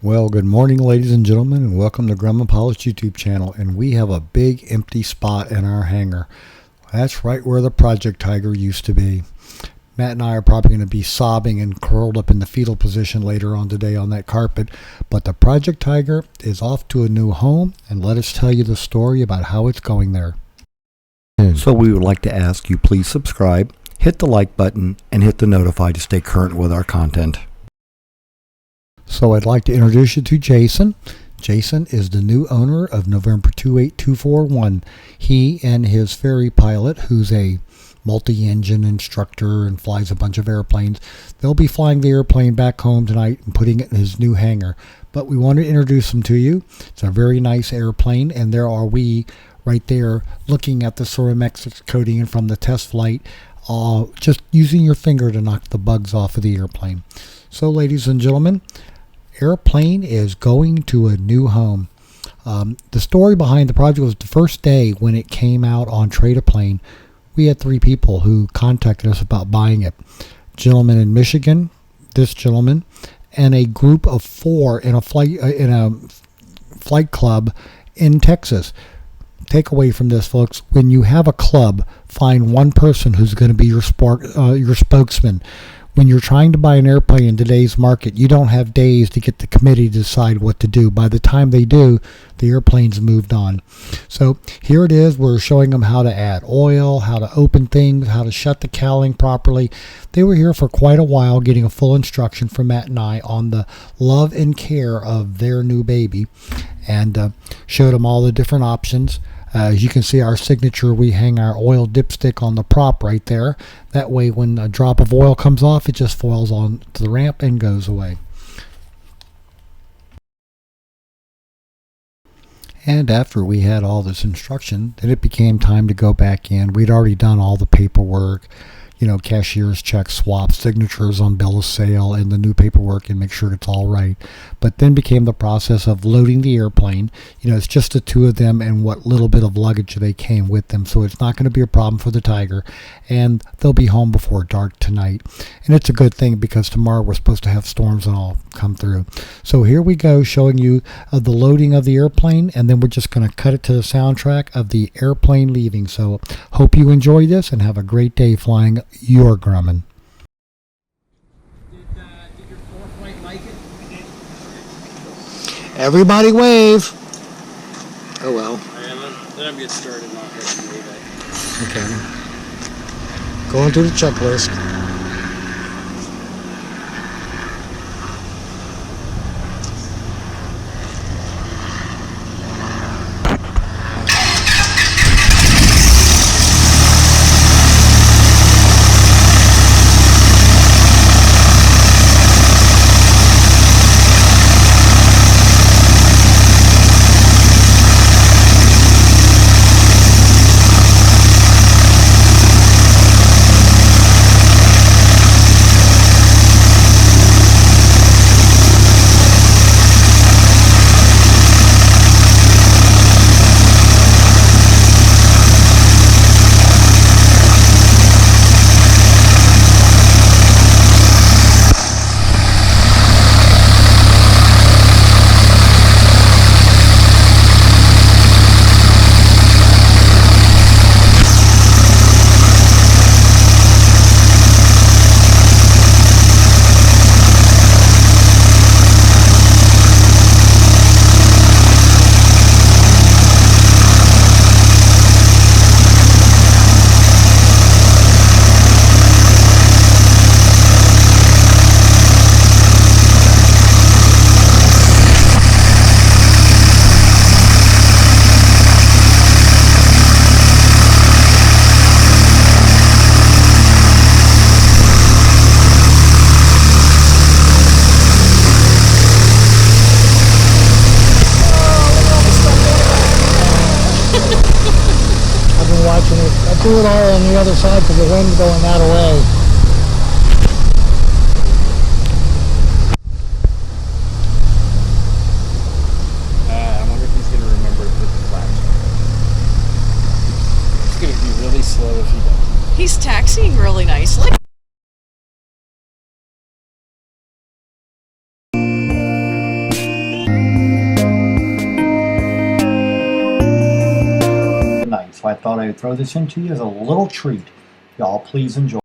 Well, good morning, ladies and gentlemen, and welcome to Grumman Polished YouTube channel. And we have a big empty spot in our hangar. That's right where the Project Tiger used to be. Matt and I are probably going to be sobbing and curled up in the fetal position later on today on that carpet. But the Project Tiger is off to a new home, and let us tell you the story about how it's going there. So we would like to ask you please subscribe, hit the like button, and hit the notify to stay current with our content. So I'd like to introduce you to Jason. Jason is the new owner of November 28241. He and his ferry pilot, who's a multi-engine instructor and flies a bunch of airplanes, they'll be flying the airplane back home tonight and putting it in his new hangar. But we want to introduce him to you. It's a very nice airplane, and there are we right there looking at the ceramics coating from the test flight, just using your finger to knock the bugs off of the airplane. So ladies and gentlemen, airplane is going to a new home. The story behind the project was the first day when it came out on Trade-A-Plane. We had 3 people who contacted us about buying it. Gentleman in Michigan, this gentleman, and a group of 4 in a flight club in Texas. Takeaway from this, folks: when you have a club, find one person who's going to be your spokesman. When you're trying to buy an airplane in today's market, you don't have days to get the committee to decide what to do. By the time they do, the airplane's moved on. So here it is. We're showing them how to add oil, how to open things, how to shut the cowling properly. They were here for quite a while getting a full instruction from Matt and I on the love and care of their new baby, and showed them all the different options. As you can see, our signature, we hang our oil dipstick on the prop right there. That way when a drop of oil comes off, it just foils on to the ramp and goes away. And after we had all this instruction, then it became time to go back in. We'd already done all the paperwork, cashier's checks, swaps, signatures on bill of sale, and the new paperwork, and make sure it's all right. But then became the process of loading the airplane. It's just the 2 of them and what little bit of luggage they came with them, so it's not going to be a problem for the Tiger, and they'll be home before dark tonight. And it's a good thing because tomorrow we're supposed to have storms and all come through. So here we go, showing you the loading of the airplane, and then we're just going to cut it to the soundtrack of the airplane leaving. So hope you enjoy this and have a great day flying your Grumman. Did your 4th flight like it? Everybody wave. Oh well. Let him get started on it. Okay. Going through the checklist. I do it all on the other side because the wind's going that way. I wonder if he's going to remember to put the flash on. It's going to be really slow if he doesn't. He's taxiing really nicely. thought I would throw this into you as a little treat. Y'all please enjoy.